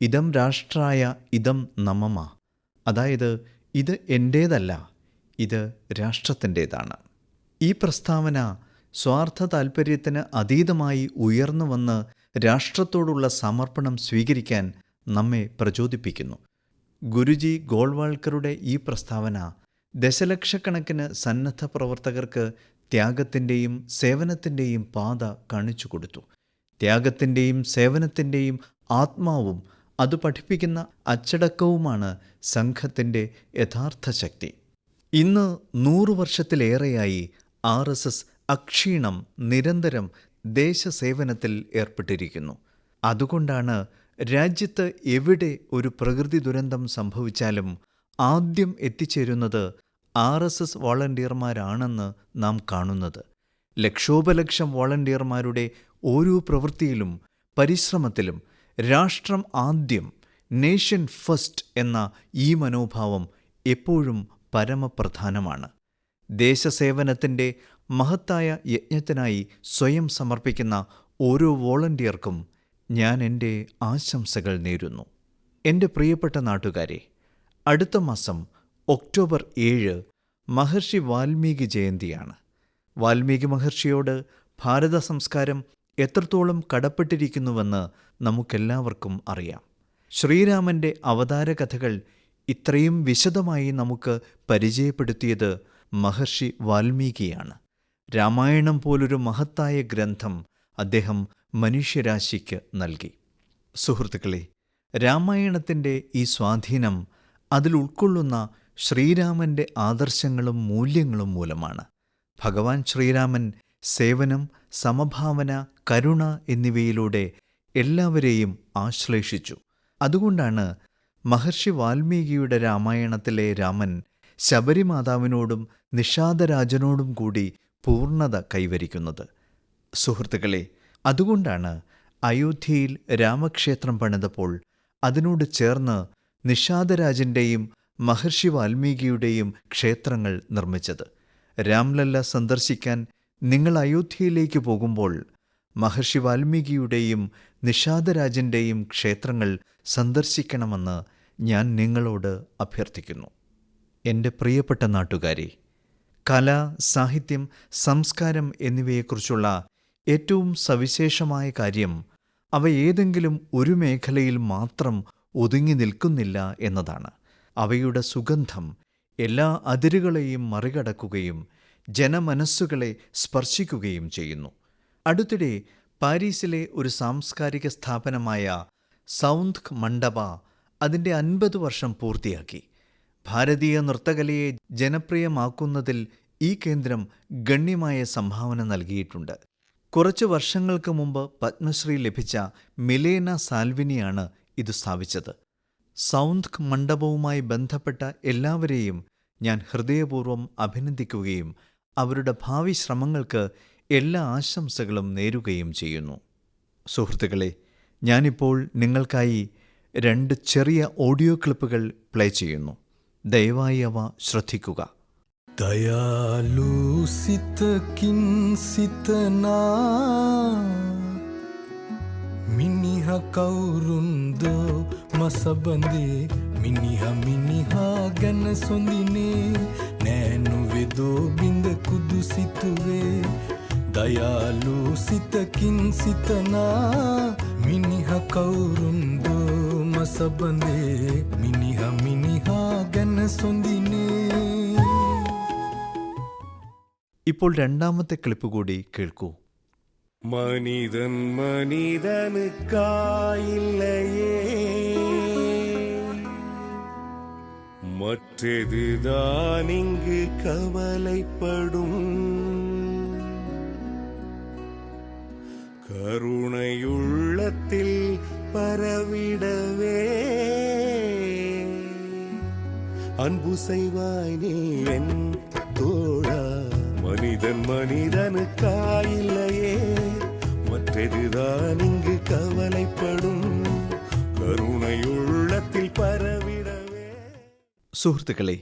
ഇദം രാഷ്ട്രായ ഇദം നമമ. അതായത്, ഇത് എൻ്റേതല്ല, ഇത് രാഷ്ട്രത്തിൻ്റേതാണ്. ഈ പ്രസ്താവന സ്വാർത്ഥ താൽപ്പര്യത്തിന് അതീതമായി ഉയർന്നു വന്ന് രാഷ്ട്രത്തോടുള്ള സമർപ്പണം സ്വീകരിക്കാൻ നമ്മെ പ്രചോദിപ്പിക്കുന്നു. ഗുരുജി ഗോൾവാൾക്കറുടെ ഈ പ്രസ്താവന ദശലക്ഷക്കണക്കിന് സന്നദ്ധ പ്രവർത്തകർക്ക് ത്യാഗത്തിൻ്റെയും സേവനത്തിൻ്റെയും പാത കാണിച്ചു കൊടുത്തു. ത്യാഗത്തിൻ്റെയും സേവനത്തിൻ്റെയും ആത്മാവും അത് പഠിപ്പിക്കുന്ന അച്ചടക്കവുമാണ് സംഘത്തിൻ്റെ യഥാർത്ഥ ശക്തി. ഇന്ന് 100 വർഷത്തിലേറെയായി RSS അക്ഷീണം നിരന്തരം ദേശസേവനത്തിൽ ഏർപ്പെട്ടിരിക്കുന്നു. അതുകൊണ്ടാണ് രാജ്യത്ത് എവിടെ ഒരു പ്രകൃതി ദുരന്തം സംഭവിച്ചാലും ആദ്യം എത്തിച്ചേരുന്നത് RSS വോളണ്ടിയർമാരാണെന്ന് നാം കാണുന്നത്. ലക്ഷോപലക്ഷം വോളണ്ടിയർമാരുടെ ഓരോ പ്രവൃത്തിയിലും പരിശ്രമത്തിലും രാഷ്ട്രം ആദ്യം, നേഷൻ ഫസ്റ്റ് എന്ന ഈ മനോഭാവം എപ്പോഴും പരമപ്രധാനമാണ്. ദേശസേവനത്തിൻ്റെ മഹത്തായ യജ്ഞത്തിനായി സ്വയം സമർപ്പിക്കുന്ന ഓരോ വോളണ്ടിയർക്കും ഞാൻ എൻ്റെ ആശംസകൾ നേരുന്നു. എൻ്റെ പ്രിയപ്പെട്ട നാട്ടുകാരെ, അടുത്ത മാസം ഒക്ടോബർ 7 മഹർഷി വാൽമീകി ജയന്തിയാണ്. വാൽമീകി മഹർഷിയോട് ഭാരത സംസ്കാരം എത്രത്തോളം കടപ്പെട്ടിരിക്കുന്നുവെന്ന് നമുക്കെല്ലാവർക്കും അറിയാം. ശ്രീരാമൻ്റെ അവതാര കഥകൾ ഇത്രയും വിശദമായി നമുക്ക് പരിചയപ്പെടുത്തിയത് മഹർഷി വാൽമീകിയാണ്. രാമായണം പോലൊരു മഹത്തായ ഗ്രന്ഥം അദ്ദേഹം മനുഷ്യരാശിക്ക് നൽകി. സുഹൃത്തുക്കളെ, രാമായണത്തിൻ്റെ ഈ സ്വാധീനം അതിൽ ഉൾക്കൊള്ളുന്ന ശ്രീരാമൻ്റെ ആദർശങ്ങളും മൂല്യങ്ങളും മൂലമാണ്. ഭഗവാൻ ശ്രീരാമൻ സേവനം, സമഭാവന, കരുണ എന്നിവയിലൂടെ എല്ലാവരെയും ആശ്ലേഷിച്ചു. അതുകൊണ്ടാണ് മഹർഷി വാൽമീകിയുടെ രാമായണത്തിലെ രാമൻ ശബരിമാതാവിനോടും നിഷാദരാജനോടും കൂടി പൂർണ്ണത കൈവരിക്കുന്നത്. സുഹൃത്തുക്കളെ, അതുകൊണ്ടാണ് അയോധ്യയിൽ രാമക്ഷേത്രം പണിതപ്പോൾ അതിനോട് ചേർന്ന് നിഷാദരാജൻ്റെയും മഹർഷി വാൽമീകിയുടെയും ക്ഷേത്രങ്ങൾ നിർമ്മിച്ചത്. രാംലല്ല സന്ദർശിക്കാൻ നിങ്ങൾ അയോധ്യയിലേക്ക് പോകുമ്പോൾ മഹർഷി വാൽമീകിയുടെയും നിഷാദരാജൻ്റെയും ക്ഷേത്രങ്ങൾ സന്ദർശിക്കണമെന്ന് ഞാൻ നിങ്ങളോട് അഭ്യർത്ഥിക്കുന്നു. എൻ്റെ പ്രിയപ്പെട്ട നാട്ടുകാരെ, കല, സാഹിത്യം, സംസ്കാരം എന്നിവയെക്കുറിച്ചുള്ള ഏറ്റവും സവിശേഷമായ കാര്യം അവ ഏതെങ്കിലും ഒരു മേഖലയിൽ മാത്രം ഒതുങ്ങി നിൽക്കുന്നില്ല എന്നതാണ്. അവയുടെ സുഗന്ധം എല്ലാ അതിരുകളെയും മറികടക്കുകയും ജനമനസ്സുകളെ സ്പർശിക്കുകയും ചെയ്യുന്നു. അടുത്തിടെ പാരീസിലെ ഒരു സാംസ്കാരിക സ്ഥാപനമായ സൗന്ദ് മണ്ഡപ അതിൻ്റെ 50 വർഷം പൂർത്തിയാക്കി. ഭാരതീയ നൃത്തകലയെ ജനപ്രിയമാക്കുന്നതിൽ ഈ കേന്ദ്രം ഗണ്യമായ സംഭാവന നൽകിയിട്ടുണ്ട്. കുറച്ച് വർഷങ്ങൾക്ക് മുമ്പ് പത്മശ്രീ ലഭിച്ച മിലേന സാൽവിനിയാണ് ഇത് സ്ഥാപിച്ചത്. സൗന്ദ് മണ്ഡപവുമായി ബന്ധപ്പെട്ട എല്ലാവരെയും ഞാൻ ഹൃദയപൂർവ്വം അഭിനന്ദിക്കുകയും അവരുടെ ഭാവി ശ്രമങ്ങൾക്ക് എല്ലാ ആശംസകളും നേരുകയും ചെയ്യുന്നു. സുഹൃത്തുക്കളെ, ഞാനിപ്പോൾ നിങ്ങൾക്കായി 2 ചെറിയ ഓഡിയോ ക്ലിപ്പുകൾ പ്ലേ ചെയ്യുന്നു. ദയവായി അവ ശ്രദ്ധിക്കുക. दयालु सित किन सितना मिनिहा कौरुंदो मसबंदे मिनिहा गन सोंदिने नैनु वेदो बिंद कुदु सितुवे दयालु सित किन सितना मिनिहा कौरुंदो मसबंदे मिनिहा गन सोंदिने. ഇപ്പോൾ രണ്ടാമത്തെ ക്ലിപ്പ് കൂടി കേൾക്കൂ. മനിതൻ മനിതനുക്കായില്ലയേ மற்றதுதான் இங்கு கவலைப்படும் கருணையுள்ளத்தில் பரவிடவே அன்பு செய்வாய் நீ என் தோழா. மனிதன் மனிதனுக்காயில்லையே, மற்றதுதான் இங்கு கவலைப்படும் കരുണയുള്ളത്തിൽ പരവിടവേ. സുഹൃത്തുക്കളെ,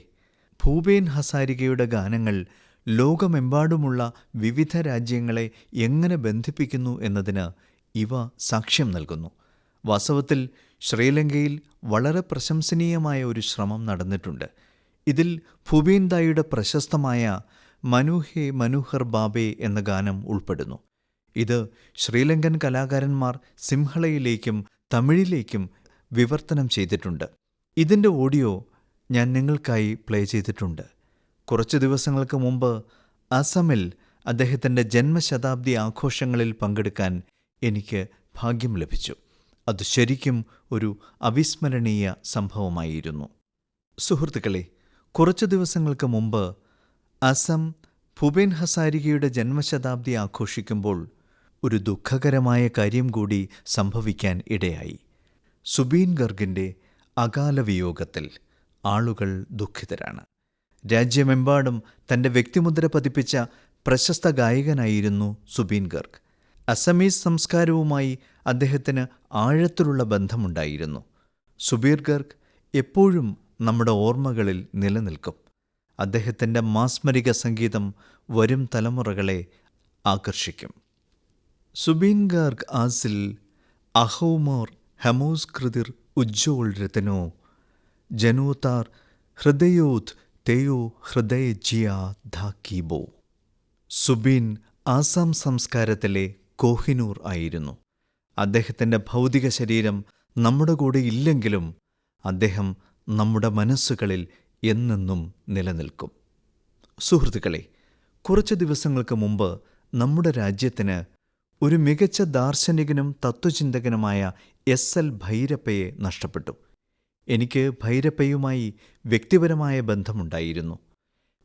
ഭൂപേൻ ഹസാരികയുടെ ഗാനങ്ങൾ ലോകമെമ്പാടുമുള്ള വിവിധ രാജ്യങ്ങളെ എങ്ങനെ ബന്ധിപ്പിക്കുന്നു എന്നതിന് ഇവ സാക്ഷ്യം നൽകുന്നു. വാസ്തവത്തിൽ ശ്രീലങ്കയിൽ വളരെ പ്രശംസനീയമായ ഒരു ശ്രമം നടന്നിട്ടുണ്ട്. ഇതിൽ ഭൂപേൻ ദായുടെ പ്രശസ്തമായ മനുഹേ മനോഹർ ബാബേ എന്ന ഗാനം ഉൾപ്പെടുന്നു. ഇത് ശ്രീലങ്കൻ കലാകാരന്മാർ സിംഹളയിലേക്കും തമിഴിലേക്കും വിവർത്തനം ചെയ്തിട്ടുണ്ട്. ഇതിൻ്റെ ഓഡിയോ ഞാൻ നിങ്ങൾക്കായി പ്ലേ ചെയ്തിട്ടുണ്ട്. കുറച്ച് ദിവസങ്ങൾക്ക് മുമ്പ് അസമിൽ അദ്ദേഹത്തിൻ്റെ ജന്മശതാബ്ദി ആഘോഷങ്ങളിൽ പങ്കെടുക്കാൻ എനിക്ക് ഭാഗ്യം ലഭിച്ചു. അത് ശരിക്കും ഒരു അവിസ്മരണീയ സംഭവമായിരുന്നു. സുഹൃത്തുക്കളെ, കുറച്ച് ദിവസങ്ങൾക്ക് മുമ്പ് അസം ഭൂപേൻ ഹസാരികയുടെ ജന്മശതാബ്ദി ആഘോഷിക്കുമ്പോൾ ഒരു ദുഃഖകരമായ കാര്യം കൂടി സംഭവിക്കാൻ ഇടയായി. സുബീൻ ഗർഗിൻ്റെ അകാല വിയോഗത്തിൽ ആളുകൾ ദുഃഖിതരാണ്. രാജ്യമെമ്പാടും തൻ്റെ വ്യക്തിമുദ്ര പതിപ്പിച്ച പ്രശസ്ത ഗായകനായിരുന്നു സുബീൻ ഗർഗ്. അസമീസ് സംസ്കാരവുമായി അദ്ദേഹത്തിന് ആഴത്തിലുള്ള ബന്ധമുണ്ടായിരുന്നു. സുബീർ ഗർഗ് എപ്പോഴും നമ്മുടെ ഓർമ്മകളിൽ നിലനിൽക്കും. അദ്ദേഹത്തിൻ്റെ മാസ്മരിക സംഗീതം വരും തലമുറകളെ ആകർഷിക്കും. സുബീൻ ഗർഗ് ആസിൽ അഹൗമോർ ഹമോസ് കൃതിർ ഉജ്ജോൾ രതനോ ജനോതാർ ഹൃദയോത് തെയോ ഹൃദയ ജിയാ ധാക്കീബോ. സുബീൻ ആസാം സംസ്കാരത്തിലെ കോഹിനൂർ ആയിരുന്നു. അദ്ദേഹത്തിൻ്റെ ഭൗതിക ശരീരം നമ്മുടെ കൂടെ ഇല്ലെങ്കിലും അദ്ദേഹം നമ്മുടെ മനസ്സുകളിൽ എന്നെന്നും നിലനിൽക്കും. സുഹൃത്തുക്കളെ, കുറച്ച് ദിവസങ്ങൾക്ക് മുമ്പ് നമ്മുടെ രാജ്യത്തിന് ഒരു മികച്ച ദാർശനികനും തത്വചിന്തകനുമായ എസ്.എൽ. ഭൈരപ്പയെ നഷ്ടപ്പെട്ടു. എനിക്ക് ഭൈരപ്പയുമായി വ്യക്തിപരമായ ബന്ധമുണ്ടായിരുന്നു.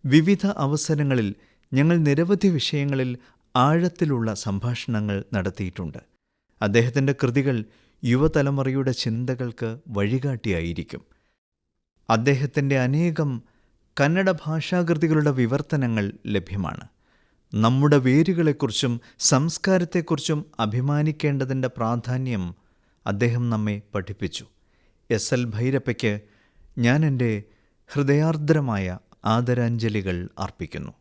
വിവിധ അവസരങ്ങളിൽ ഞങ്ങൾ നിരവധി വിഷയങ്ങളിൽ ആഴത്തിലുള്ള സംഭാഷണങ്ങൾ നടത്തിയിട്ടുണ്ട്. അദ്ദേഹത്തിൻ്റെ കൃതികൾ യുവതലമുറയുടെ ചിന്തകൾക്ക് വഴികാട്ടിയായിരിക്കും. അദ്ദേഹത്തിൻ്റെ അനേകം കന്നഡ ഭാഷാകൃതികളുടെ വിവർത്തനങ്ങൾ ലഭ്യമാണ്. നമ്മുടെ വേരുകളെക്കുറിച്ചും സംസ്കാരത്തെക്കുറിച്ചും അഭിമാനിക്കേണ്ടതിൻ്റെ പ്രാധാന്യം അദ്ദേഹം നമ്മെ പഠിപ്പിച്ചു. എസ്.എൽ. ഭൈരപ്പയ്ക്ക് ഞാൻ എൻ്റെ ഹൃദയാർദ്രമായ ആദരാഞ്ജലികൾ അർപ്പിക്കുന്നു.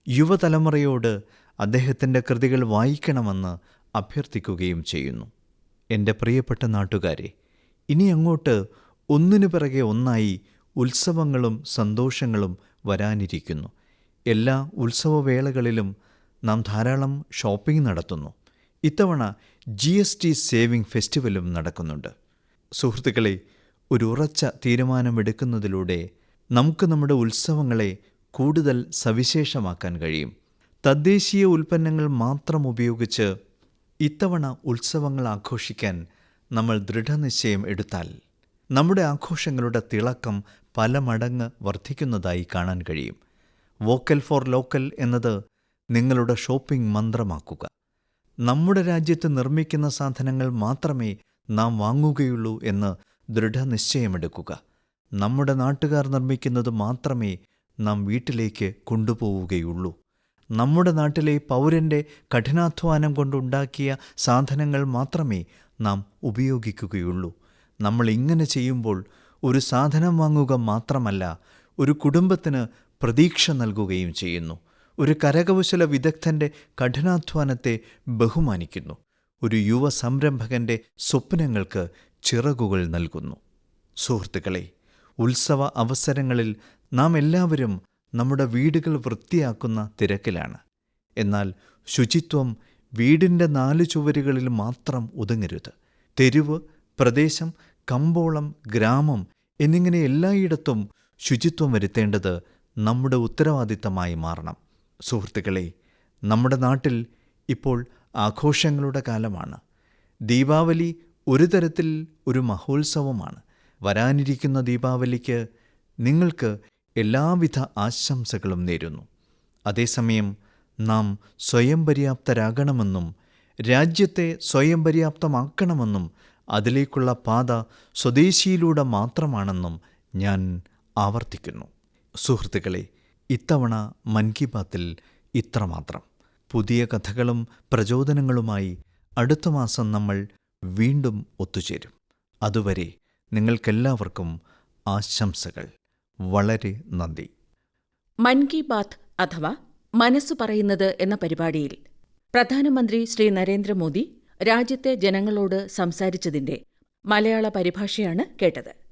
യുവതലമുറയോട് അദ്ദേഹത്തിൻ്റെ കൃതികൾ വായിക്കണമെന്ന് അഭ്യർത്ഥിക്കുകയും ചെയ്യുന്നു. എൻ്റെ പ്രിയപ്പെട്ട നാട്ടുകാരെ, ഇനി അങ്ങോട്ട് ഒന്നിനു പിറകെ ഒന്നായി ഉത്സവങ്ങളും സന്തോഷങ്ങളും വരാനിരിക്കുന്നു. എല്ലാ ഉത്സവവേളകളിലും നാം ധാരാളം ഷോപ്പിംഗ് നടത്തുന്നു. ഇത്തവണ GST സേവിംഗ് ഫെസ്റ്റിവലും നടക്കുന്നുണ്ട്. സുഹൃത്തുക്കളെ, ഒരു ഉറച്ച തീരുമാനമെടുക്കുന്നതിലൂടെ നമുക്ക് നമ്മുടെ ഉത്സവങ്ങളെ കൂടുതൽ സവിശേഷമാക്കാൻ കഴിയും. തദ്ദേശീയ ഉൽപ്പന്നങ്ങൾ മാത്രം ഉപയോഗിച്ച് ഇത്തവണ ഉത്സവങ്ങൾ ആഘോഷിക്കാൻ നമ്മൾ ദൃഢനിശ്ചയം എടുത്താൽ നമ്മുടെ ആഘോഷങ്ങളുടെ തിളക്കം പല മടങ്ങ് വർദ്ധിക്കുന്നതായി കാണാൻ കഴിയും. വോക്കൽ ഫോർ ലോക്കൽ എന്നത് നിങ്ങളുടെ ഷോപ്പിംഗ് മന്ത്രമാക്കുക. നമ്മുടെ രാജ്യത്ത് നിർമ്മിക്കുന്ന സാധനങ്ങൾ മാത്രമേ നാം വാങ്ങുകയുള്ളൂ എന്ന് ദൃഢനിശ്ചയമെടുക്കുക. നമ്മുടെ നാട്ടുകാർ നിർമ്മിക്കുന്നത് മാത്രമേ നാം വീട്ടിലേക്ക് കൊണ്ടുപോവുകയുള്ളൂ. നമ്മുടെ നാട്ടിലെ പൗരൻ്റെ കഠിനാധ്വാനം കൊണ്ടുണ്ടാക്കിയ സാധനങ്ങൾ മാത്രമേ നാം ഉപയോഗിക്കുകയുള്ളൂ. നമ്മൾ ഇങ്ങനെ ചെയ്യുമ്പോൾ ഒരു സാധനം വാങ്ങുക മാത്രമല്ല, ഒരു കുടുംബത്തിന് പ്രതീക്ഷ നൽകുകയും ചെയ്യുന്നു. ഒരു കരകൗശല വിദഗ്ധൻ്റെ കഠിനാധ്വാനത്തെ ബഹുമാനിക്കുന്നു. ഒരു യുവ സംരംഭകൻ്റെ സ്വപ്നങ്ങൾക്ക് ചിറകുകൾ നൽകുന്നു. സുഹൃത്തുക്കളെ, ഉത്സവ അവസരങ്ങളിൽ നാം എല്ലാവരും നമ്മുടെ വീടുകൾ വൃത്തിയാക്കുന്ന തിരക്കിലാണ്. എന്നാൽ ശുചിത്വം വീടിൻ്റെ 4 ചുവരുകളിൽ മാത്രം ഒതുങ്ങരുത്. തെരുവ്, പ്രദേശം, കമ്പോളം, ഗ്രാമം എന്നിങ്ങനെ എല്ലായിടത്തും ശുചിത്വം വരുത്തേണ്ടത് നമ്മുടെ ഉത്തരവാദിത്തമായി മാറണം. സുഹൃത്തുക്കളെ, നമ്മുടെ നാട്ടിൽ ഇപ്പോൾ ആഘോഷങ്ങളുടെ കാലമാണ്. ദീപാവലി ഒരു തരത്തിൽ ഒരു മഹോത്സവമാണ്. വരാനിരിക്കുന്ന ദീപാവലിക്ക് നിങ്ങൾക്ക് എല്ലാവിധ ആശംസകളും നേരുന്നു. അതേസമയം നാം സ്വയം പര്യാപ്തരാകണമെന്നും രാജ്യത്തെ സ്വയം പര്യാപ്തമാക്കണമെന്നും അതിലേക്കുള്ള പാത സ്വദേശിയിലൂടെ മാത്രമാണെന്നും ഞാൻ ആവർത്തിക്കുന്നു. സുഹൃത്തുക്കളെ, ഇത്തവണ മൻ കി ബാത്തിൽ ഇത്രമാത്രം. പുതിയ കഥകളും പ്രചോദനങ്ങളുമായി അടുത്ത മാസം നമ്മൾ വീണ്ടും ഒത്തുചേരും. അതുവരെ നിങ്ങൾക്കെല്ലാവർക്കും ആശംസകൾ. വളരെ നന്ദി. മൻ കി ബാത്ത് അഥവാ മനസ്സ് പറയുന്നത് എന്ന പരിപാടിയിൽ പ്രധാനമന്ത്രി ശ്രീ നരേന്ദ്രമോദി രാജ്യത്തെ ജനങ്ങളോട് സംസാരിച്ചതിന്റെ മലയാള പരിഭാഷയാണ് കേട്ടത്.